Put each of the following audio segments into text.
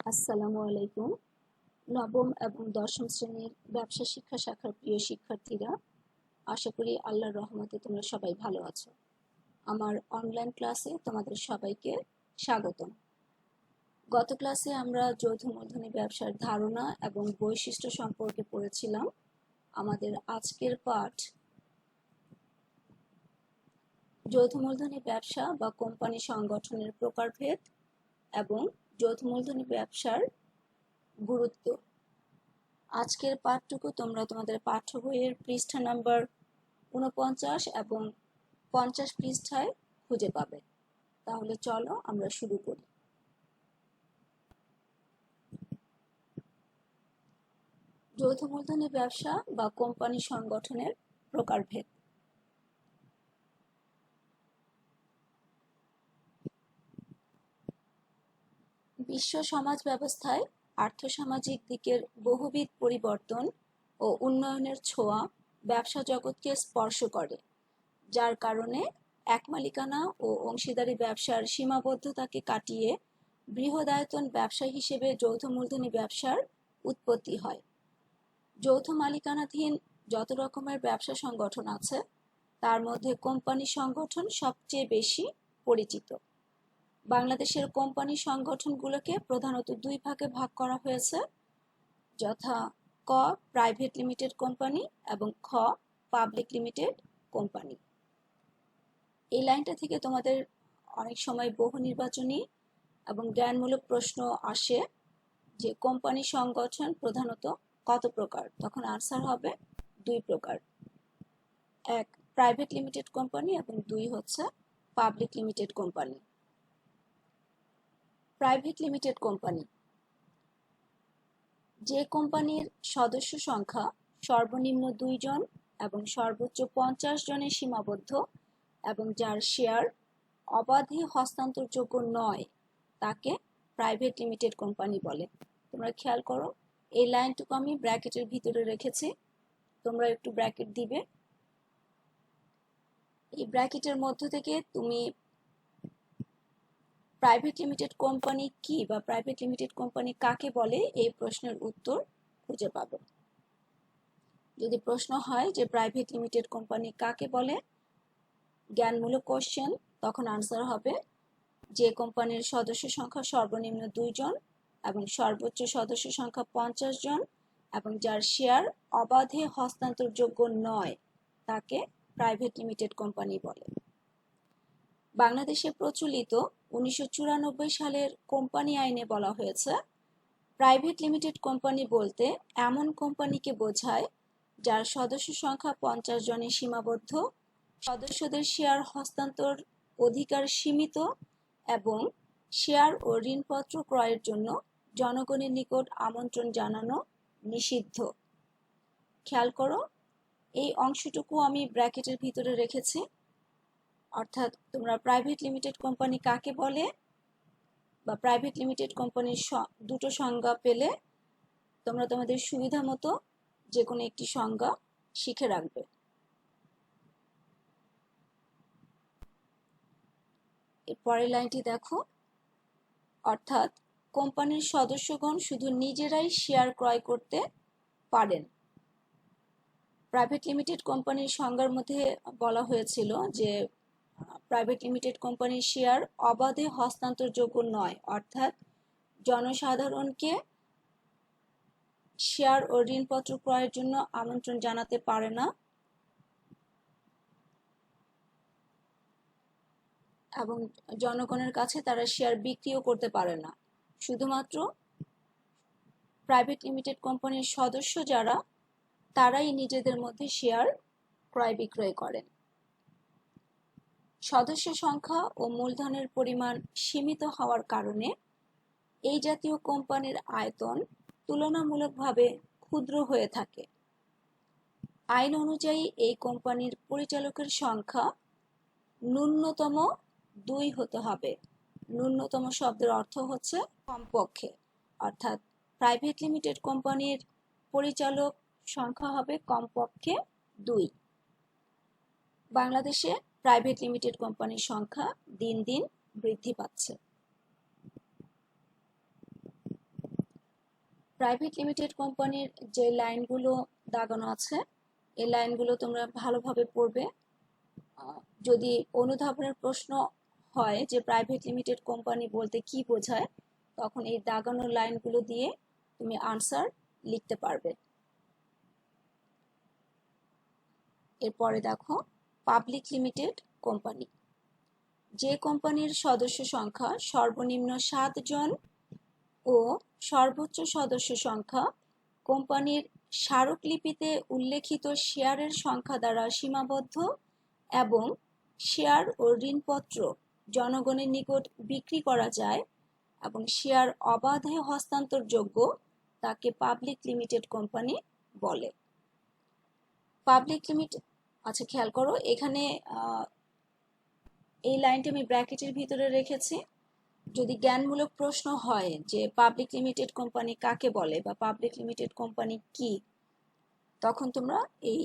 আসসালামু আলাইকুম। নবম এবং দশম শ্রেণীর ব্যবসা শিক্ষা শাখার প্রিয় শিক্ষার্থীরা, আশা করি আল্লাহর রহমতে তোমরা সবাই ভালো আছো। আমার অনলাইন ক্লাসে তোমাদের সবাইকে স্বাগতম। গত ক্লাসে আমরা যৌথ মূলধনী ব্যবসার ধারণা এবং বৈশিষ্ট্য সম্পর্কে পড়েছিলাম। আমাদের আজকের পাঠ যৌথ মূলধনী ব্যবসা বা কোম্পানি সংগঠনের প্রকারভেদ এবং যৌথ মূলধনী ব্যবসার গুরুত্ব। আজকের পাঠটুকু তোমরা তোমাদের পাঠ্য বইয়ের পৃষ্ঠা নাম্বার ৪৯ এবং ৫০ পৃষ্ঠায় খুঁজে পাবে। তাহলে চলো আমরা শুরু করি। যৌথ মূলধনী ব্যবসা বা কোম্পানি সংগঠনের প্রকারভেদ। বিশ্ব সমাজ ব্যবস্থায় আর্থসামাজিক দিকের বহুবিধ পরিবর্তন ও উন্নয়নের ছোঁয়া ব্যবসা জগৎকে স্পর্শ করে, যার কারণে একমালিকানা ও অংশীদারি ব্যবসার সীমাবদ্ধতাকে কাটিয়ে বৃহদায়তন ব্যবসা হিসেবে যৌথ মূলধনী ব্যবসার উৎপত্তি হয়। যৌথ মালিকানাধীন যত রকমের ব্যবসা সংগঠন আছে, তার মধ্যে কোম্পানি সংগঠন সবচেয়ে বেশি পরিচিত। বাংলাদেশের কোম্পানি সংগঠনগুলোকে প্রধানত দুই ভাগে ভাগ করা হয়েছে, যথা ক প্রাইভেট লিমিটেড কোম্পানি এবং খ পাবলিক লিমিটেড কোম্পানি। এই লাইনটা থেকে তোমাদের অনেক সময় বহু নির্বাচনী এবং জ্ঞানমূলক প্রশ্ন আসে যে কোম্পানি সংগঠন প্রধানত কত প্রকার, তখন আনসার হবে দুই প্রকার, এক প্রাইভেট লিমিটেড কোম্পানি এবং দুই হচ্ছে public limited company. Private limited company যে কোম্পানির সদস্য সংখ্যা সর্বনিম্ন 2 জন এবং সর্বোচ্চ 50 জনে সীমাবদ্ধ এবং যার শেয়ার অবাধে হস্তান্তরযোগ্য নয়, তাকে প্রাইভেট লিমিটেড কোম্পানি বলে। তোমরা খেয়াল করো, এই লাইনটুকু আমি ব্র্যাকেটের ভিতরে রেখেছি, তোমরা একটু ব্র্যাকেট দিবে। এই ব্র্যাকেটের মধ্য থেকে তুমি প্রাইভেট লিমিটেড কোম্পানি কি বা প্রাইভেট লিমিটেড কোম্পানি কাকে বলে এই প্রশ্নের উত্তর খুঁজে পাবে। যদি প্রশ্ন হয় যে প্রাইভেট লিমিটেড কোম্পানি কাকে বলে, জ্ঞানমূলক কোশ্চেন, তখন আনসার হবে যে কোম্পানির সদস্য সংখ্যা সর্বনিম্ন 2 জন এবং সর্বোচ্চ সদস্য সংখ্যা 50 জন এবং যার শেয়ার অবাধে হস্তান্তরযোগ্য নয়, তাকে প্রাইভেট লিমিটেড কোম্পানি বলে। বাংলাদেশে প্রচলিত 1994 সালের কোম্পানি আইনে বলা হয়েছে, প্রাইভেট লিমিটেড কোম্পানি বলতে এমন কোম্পানিকে বোঝায় যার সদস্য সংখ্যা 50 জনে সীমাবদ্ধ, সদস্যদের শেয়ার হস্তান্তর অধিকার সীমিত এবং শেয়ার ও ঋণপত্র ক্রয়ের জন্য জনগণের নিকট আমন্ত্রণ জানানো নিষিদ্ধ। খেয়াল করো, এই অংশটুকু আমি ব্র্যাকেটের ভিতরে রেখেছি, অর্থাৎ তোমরা প্রাইভেট লিমিটেড কোম্পানি কাকে বলে বা প্রাইভেট লিমিটেড কোম্পানির দুটো সংজ্ঞা পেলে তোমরা তোমাদের সুবিধা মতো যে কোনো একটি সংজ্ঞা শিখে রাখবে। এর পরের লাইনটি দেখো, অর্থাৎ কোম্পানির সদস্যগণ শুধু নিজেরাই শেয়ার ক্রয় করতে পারেন। প্রাইভেট লিমিটেড কোম্পানির সংজ্ঞার মধ্যে বলা হয়েছিল যে প্রাইভেট লিমিটেড কোম্পানির শেয়ার অবাধে হস্তান্তরযোগ্য নয়, অর্থাৎ জনসাধারণকে শেয়ার ও ঋণপত্র ক্রয়ের জন্য আমন্ত্রণ জানাতে পারে না এবং জনগণের কাছে তারা শেয়ার বিক্রিও করতে পারে না। শুধুমাত্র প্রাইভেট লিমিটেড কোম্পানির সদস্য যারা, তারাই নিজেদের মধ্যে শেয়ার ক্রয় বিক্রয় করেন। সদস্য সংখ্যা ও মূলধনের পরিমাণ সীমিত হওয়ার কারণে এই জাতীয় কোম্পানির আয়তন তুলনামূলকভাবে ক্ষুদ্র হয়ে থাকে। আইন অনুযায়ী এই কোম্পানির পরিচালকের সংখ্যা ন্যূনতম 2 হতে হবে। ন্যূনতম শব্দের অর্থ হচ্ছে কমপক্ষে, অর্থাৎ প্রাইভেট লিমিটেড কোম্পানির পরিচালক সংখ্যা হবে কমপক্ষে 2। বাংলাদেশে প্রাইভেট লিমিটেড কোম্পানির সংখ্যা দিন দিন বৃদ্ধি পাচ্ছে। প্রাইভেট লিমিটেড কোম্পানির যে লাইনগুলো দাগানো আছে এই লাইনগুলো তোমরা ভালোভাবে পড়বে। যদি অনুধাবনের প্রশ্ন হয় যে প্রাইভেট লিমিটেড কোম্পানি বলতে কি বোঝায়, তখন এই দাগানো লাইনগুলো দিয়ে তুমি আনসার লিখতে পারবে। এরপরে দেখো পাবলিক লিমিটেড কোম্পানি। যে কোম্পানির সদস্য সংখ্যা সর্বনিম্ন 7 জন ও সর্বোচ্চ সদস্য সংখ্যা কোম্পানির স্মারকলিপিতে উল্লেখিত শেয়ারের সংখ্যা দ্বারা সীমাবদ্ধ এবং শেয়ার ও ঋণপত্র জনগণের নিকট বিক্রি করা যায় এবং শেয়ার অবাধে হস্তান্তরযোগ্য, তাকে পাবলিক লিমিটেড কোম্পানি বলে। পাবলিক লিমিটেড, আচ্ছা খেয়াল করো এখানে এই লাইনটা আমি ব্র্যাকেটের ভিতরে রেখেছি। যদি জ্ঞানমূলক প্রশ্ন হয় যে পাবলিক লিমিটেড কোম্পানি কাকে বলে বা পাবলিক লিমিটেড কোম্পানি কি, তখন তোমরা এই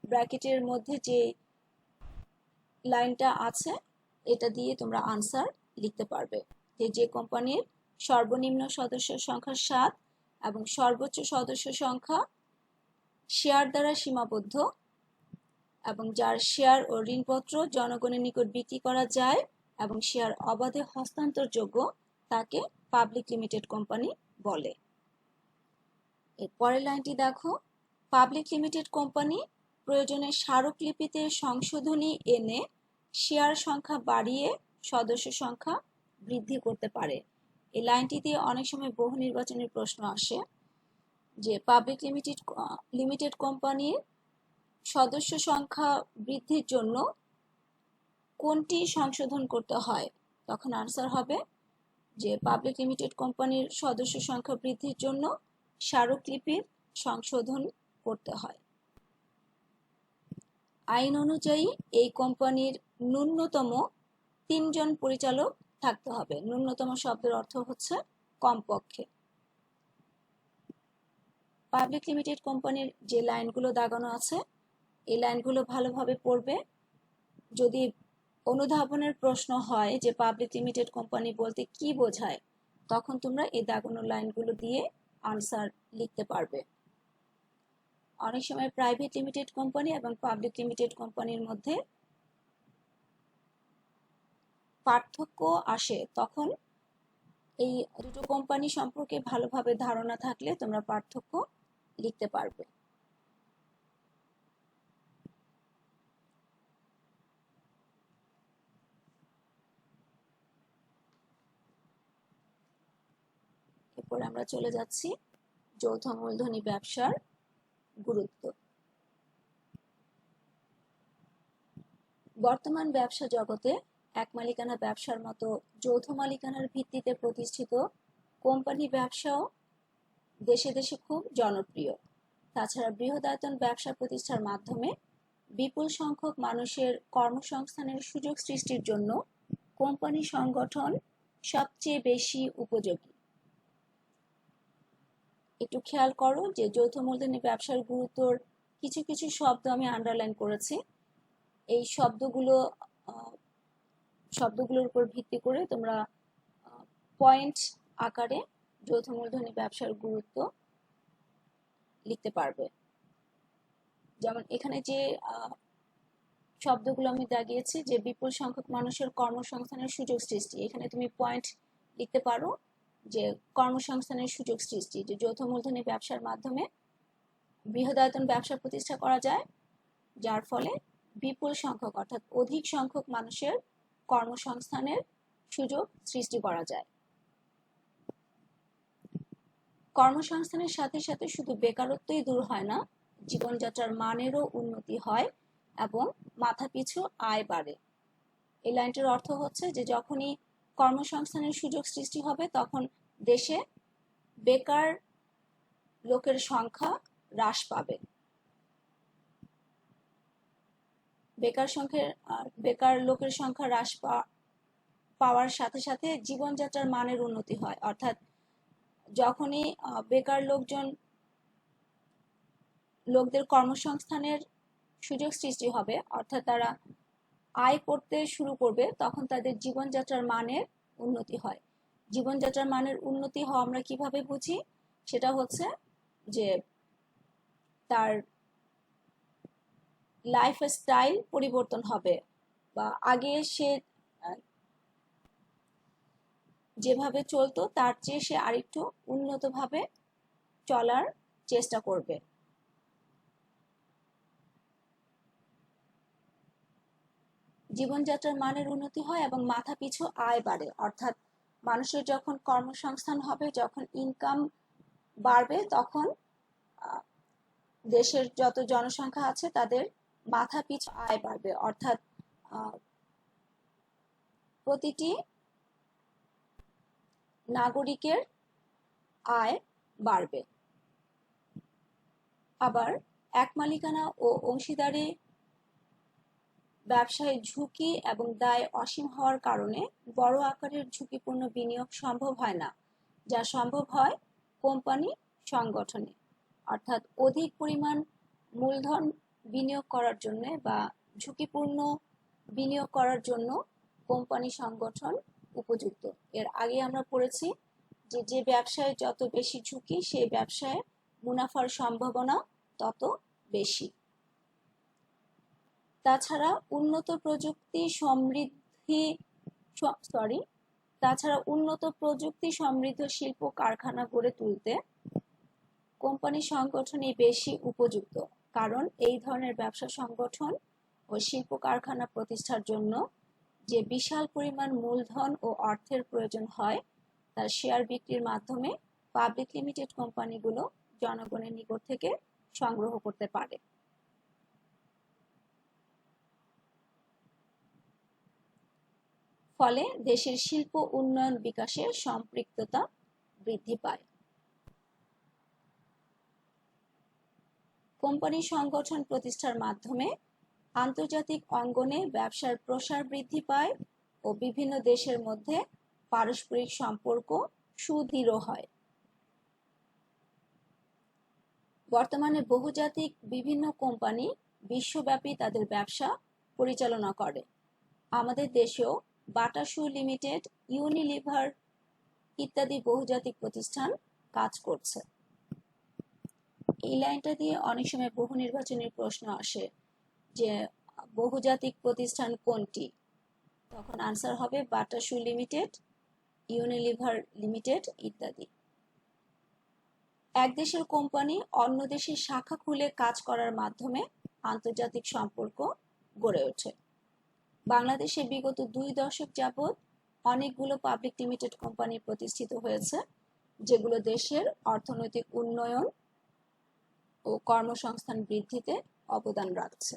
ব্র্যাকেটের মধ্যে যে লাইনটা আছে এটা দিয়ে তোমরা আনসার লিখতে পারবে। যে কোম্পানির সর্বনিম্ন সদস্য সংখ্যা 7 এবং সর্বোচ্চ সদস্য সংখ্যা শেয়ার দ্বারা সীমাবদ্ধ এবং যার শেয়ার ও ঋণপত্র জনগণের নিকট বিক্রি করা যায় এবং শেয়ার অবাধে হস্তান্তরযোগ্য, তাকে পাবলিক লিমিটেড কোম্পানি বলে। এর পরের লাইনটি দেখো, পাবলিক লিমিটেড কোম্পানি প্রয়োজনে স্মারকলিপিতে সংশোধনী এনে শেয়ার সংখ্যা বাড়িয়ে সদস্য সংখ্যা বৃদ্ধি করতে পারে। এই লাইনটি দিয়ে অনেক সময় বহু নির্বাচনী প্রশ্ন আসে যে পাবলিক লিমিটেড কোম্পানির সদস্য সংখ্যা বৃদ্ধির জন্য কোনটি সংশোধন করতে হয়, তখন আনসার হবে যে পাবলিক লিমিটেড কোম্পানির সদস্য সংখ্যা বৃদ্ধির জন্য স্মারকলিপির সংশোধন করতে হয়। আইন অনুযায়ী এই কোম্পানির ন্যূনতম 3 জন পরিচালক থাকতে হবে। ন্যূনতম শব্দের অর্থ হচ্ছে কমপক্ষে। পাবলিক লিমিটেড কোম্পানির যে লাইনগুলো দাগানো আছে এই লাইনগুলো ভালোভাবে পড়বে। যদি অনুধাবনের প্রশ্ন হয় যে পাবলিক লিমিটেড কোম্পানি বলতে কি বোঝায়, তখন তোমরা এই দাগানো লাইনগুলো দিয়ে আনসার লিখতে পারবে। অনেক সময় প্রাইভেট লিমিটেড কোম্পানি এবং পাবলিক লিমিটেড কোম্পানির মধ্যে পার্থক্য আসে, তখন এই দুটো কোম্পানি সম্পর্কে ভালোভাবে ধারণা থাকলে তোমরা পার্থক্য লিখতে পারবে। এরপর আমরা চলে যাচ্ছি যৌথ মূলধনী ব্যবসার গুরুত্ব। বর্তমান ব্যবসা জগতে এক মালিকানা ব্যবসার মতো যৌথ মালিকানার ভিত্তিতে প্রতিষ্ঠিত কোম্পানি ব্যবসাও দেশে দেশে খুব জনপ্রিয়। তাছাড়া বৃহদায়তন ব্যবসা প্রতিষ্ঠার মাধ্যমে বিপুল সংখ্যক মানুষের কর্মসংস্থানের সুযোগ সৃষ্টির জন্য কোম্পানি সংগঠন সবচেয়ে বেশি উপযোগী। একটু খেয়াল করো যে যৌথ মূলধনী ব্যবসার গুরুত্বর কিছু কিছু শব্দ আমি আন্ডারলাইন করেছি। এই শব্দগুলোর উপর ভিত্তি করে তোমরা পয়েন্ট আকারে যৌথ মূলধনী ব্যবসার গুরুত্ব লিখতে পারবে। যেমন এখানে যে শব্দগুলো আমি দাগিয়েছি যে বিপুল সংখ্যক মানুষের কর্মসংস্থানের সুযোগ সৃষ্টি, এখানে তুমি পয়েন্ট লিখতে পারো যে কর্মসংস্থানের সুযোগ সৃষ্টি, যে যৌথ মূলধনী ব্যবসার মাধ্যমে বৃহদায়তন ব্যবসা প্রতিষ্ঠা করা যায়, যার ফলে বিপুল সংখ্যক অর্থাৎ অধিক সংখ্যক মানুষের কর্মসংস্থানের সুযোগ সৃষ্টি করা যায়। কর্মসংস্থানের সাথে সাথে শুধু বেকারত্বই দূর হয় না, জীবনযাত্রার মানেরও উন্নতি হয় এবং মাথাপিছু আয় বাড়ে। এই লাইনটির অর্থ হচ্ছে যে যখনই কর্মসংস্থানের সুযোগ সৃষ্টি হবে তখন দেশে বেকার লোকের সংখ্যা হ্রাস পাবে। বেকার লোকের সংখ্যা হ্রাস পাওয়ার সাথে সাথে জীবনযাত্রার মানের উন্নতি হয়, অর্থাৎ যখনই বেকার লোকদের কর্মসংস্থানের সুযোগ সৃষ্টি হবে, অর্থাৎ তারা আয় করতে শুরু করবে, তখন তাদের জীবনযাত্রার মানের উন্নতি হয়। জীবনযাত্রার মানের উন্নতি হওয়া আমরা কিভাবে বুঝি? সেটা হচ্ছে যে তার লাইফস্টাইল পরিবর্তন হবে, বা আগে সে যেভাবে চলতো তার চেয়ে সে আরেকটু উন্নতভাবে চলার চেষ্টা করবে। জীবনযাত্রার মানের উন্নতি হয় এবং মাথাপিছু আয় বাড়ে, অর্থাৎ মানুষের যখন কর্মসংস্থান হবে, যখন ইনকাম বাড়বে, তখন দেশের যত জনসংখ্যা আছে তাদের মাথাপিছু আয় বাড়বে, অর্থাৎ প্রতিটি নাগরিকের আয় বাড়বে। আবার এক মালিকানা ও অংশীদারি ব্যবসায় ঝুঁকি এবং দায় অসীম হওয়ার কারণে বড় আকারের ঝুঁকিপূর্ণ বিনিয়োগ সম্ভব হয় না, যা সম্ভব হয় কোম্পানি সংগঠনে। অর্থাৎ অধিক পরিমাণ মূলধন বিনিয়োগ করার জন্য বা ঝুঁকিপূর্ণ বিনিয়োগ করার জন্য কোম্পানি সংগঠন উপযুক্ত। এর আগে আমরা পড়েছি যে ব্যবসায় যত বেশি ঝুঁকি, সেই ব্যবসায় মুনাফার সম্ভাবনা তত বেশি। তাছাড়া উন্নত প্রযুক্তি সমৃদ্ধ শিল্প কারখানা গড়ে তুলতে কোম্পানি সংগঠনই বেশি উপযুক্ত, কারণ এই ধরনের ব্যবসা সংগঠন ও শিল্প কারখানা প্রতিষ্ঠার জন্য যে বিশাল পরিমাণ মূলধন ও অর্থের প্রয়োজন হয়, তার শেয়ার বিক্রির মাধ্যমে পাবলিক লিমিটেড কোম্পানিগুলো জনগণের নিকট থেকে সংগ্রহ করতে পারে। ফলে দেশের শিল্প উন্নয়ন বিকাশে সম্পৃক্ততা বৃদ্ধি পায়। কোম্পানি সংগঠন প্রতিষ্ঠার মাধ্যমে আন্তর্জাতিক অঙ্গনে ব্যবসার প্রসার বৃদ্ধি পায় ও বিভিন্ন দেশের মধ্যে পারস্পরিক সম্পর্ক সুদৃঢ় হয়। বর্তমানে বহুজাতিক বিভিন্ন কোম্পানি বিশ্বব্যাপী তাদের ব্যবসা পরিচালনা করে। আমাদের দেশেও বাটা সু লিমিটেড, ইউনিলিভার ইত্যাদি বহুজাতিক প্রতিষ্ঠান কাজ করছে। এই লাইনটা দিয়ে অনেক সময় বহু নির্বাচনী প্রশ্ন আসে যে বহুজাতিক প্রতিষ্ঠান কোনটি, তখন আনসার হবে বাটা সু লিমিটেড, ইউনিলিভার লিমিটেড ইত্যাদি। এক দেশের কোম্পানি অন্য দেশের শাখা খুলে কাজ করার মাধ্যমে আন্তর্জাতিক সম্পর্ক গড়ে ওঠে। বাংলাদেশে বিগত 2 দশক যাবৎ অনেকগুলো পাবলিক লিমিটেড কোম্পানি প্রতিষ্ঠিত হয়েছে, যেগুলো দেশের অর্থনৈতিক উন্নয়ন ও কর্মসংস্থান বৃদ্ধিতে অবদান রাখছে।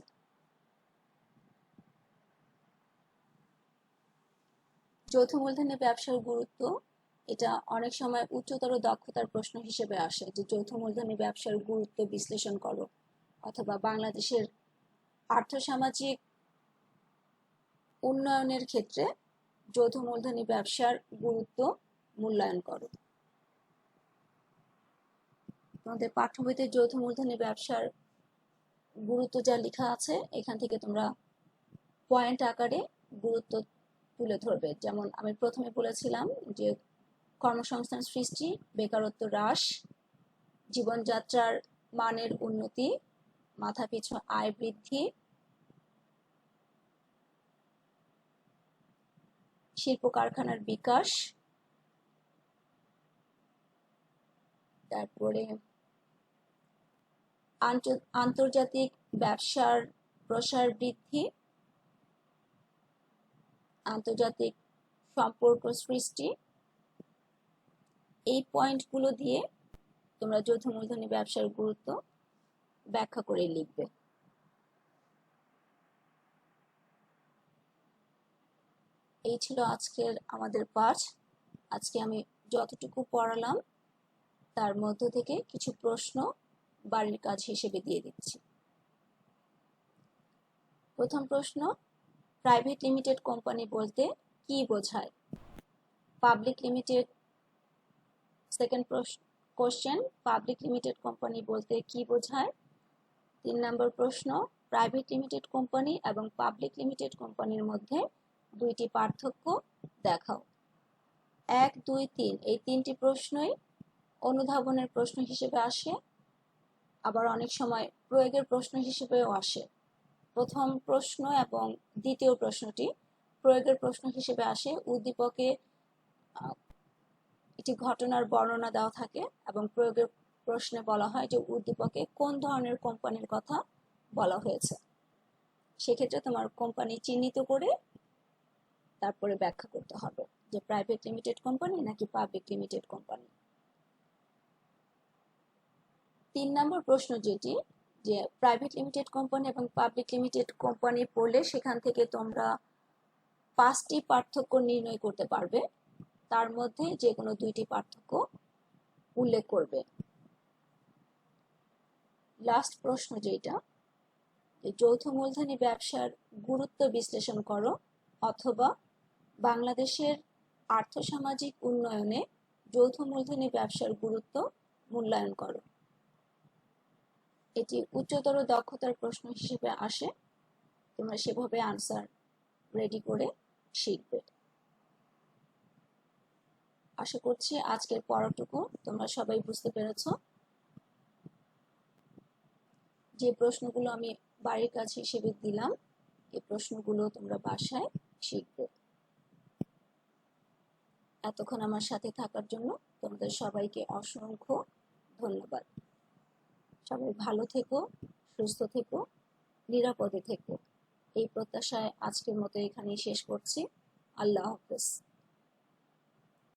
যৌথ মূলধনী ব্যবসার গুরুত্ব, এটা অনেক সময় উচ্চতর দক্ষতার প্রশ্ন হিসেবে আসে যে যৌথ মূলধনী ব্যবসার গুরুত্ব বিশ্লেষণ করো, অথবা বাংলাদেশের আর্থসামাজিক উন্নয়নের ক্ষেত্রে যৌথ মূলধনী ব্যবসার গুরুত্ব মূল্যায়ন করো। তোমাদের পাঠ্য বইতে যৌথ মূলধনী ব্যবসার গুরুত্ব যা লেখা আছে, এখান থেকে তোমরা পয়েন্ট আকারে গুরুত্ব তুলে ধরবে। যেমন আমি প্রথমে বলেছিলাম যে কর্মসংস্থান সৃষ্টি, বেকারত্ব হ্রাস, জীবনযাত্রার মানের উন্নতি, মাথাপিছু আয় বৃদ্ধি, শিল্প কারখানার বিকাশ, তারপরে আন্তর্জাতিক ব্যবসার প্রসার বৃদ্ধি, আন্তর্জাতিক সম্পর্ক সৃষ্টি। এই পয়েন্টগুলো দিয়ে তোমরা যৌথ মূলধনী ব্যবসার গুরুত্ব ব্যাখ্যা করে লিখবে। এই ছিল আজকের আমাদের পাঠ। আজকে আমি যতটুকু পড়ালাম তার মধ্য থেকে কিছু প্রশ্ন বাড়ির কাজ হিসেবে দিয়ে দিচ্ছি। প্রথম প্রশ্ন, প্রাইভেট লিমিটেড কোম্পানি বলতে কি বোঝায়? Public limited. Second question, public limited company বলতে কি বোঝায়? 3 নম্বর প্রশ্ন, প্রাইভেট লিমিটেড কোম্পানি এবং পাবলিক লিমিটেড কোম্পানির মধ্যে 2টি পার্থক্য দেখাও। 1, 2, 3 এই 3টি প্রশ্নই অনুধাবনের প্রশ্ন হিসেবে আসে, আবার অনেক সময় প্রয়োগের প্রশ্ন হিসেবেও আসে। প্রথম প্রশ্ন এবং দ্বিতীয় প্রশ্নটি প্রয়োগের প্রশ্ন হিসেবে আসে। উদ্দীপকে একটি ঘটনার বর্ণনা দেওয়া থাকে এবং প্রয়োগের প্রশ্নে বলা হয় যে উদ্দীপকে কোন ধরনের কোম্পানির কথা বলা হয়েছে। সেক্ষেত্রে তোমার কোম্পানি চিহ্নিত করে তারপরে ব্যাখ্যা করতে হবে যে প্রাইভেট লিমিটেড কোম্পানি নাকি পাবলিক লিমিটেড কোম্পানি। 3 নম্বর প্রশ্ন যেটি, যে প্রাইভেট লিমিটেড কোম্পানি এবং পাবলিক লিমিটেড কোম্পানি পড়লে সেখান থেকে তোমরা 5টি পার্থক্য নির্ণয় করতে পারবে, তার মধ্যে যে কোনো 2টি পার্থক্য উল্লেখ করবে। লাস্ট প্রশ্ন যেটা, যৌথ মূলধনী ব্যবসার গুরুত্ব বিশ্লেষণ করো অথবা বাংলাদেশের আর্থসামাজিক উন্নয়নে যৌথ মূলধনী ব্যবসার গুরুত্ব মূল্যায়ন করো। এটি উচ্চতর দক্ষতার প্রশ্ন হিসেবে আসে, তোমরা সেভাবে আনসার রেডি করে শিখবে। আশা করছি আজকের পড়াটুকু তোমরা সবাই বুঝতে পেরেছো। যে প্রশ্নগুলো আমি বাড়ির কাজ হিসেবে দিলাম, এই প্রশ্নগুলো তোমরা বাসায় শিখবে। এতক্ষণ আমার সাথে থাকার জন্য তোমাদের সবাইকে অসংখ্য ধন্যবাদ। সবাই ভালো থেকো, সুস্থ থেকো, নিরাপদে থেকো, এই প্রত্যাশায় আজকের মতো এখানেই শেষ করছি। আল্লাহ হাফেজ।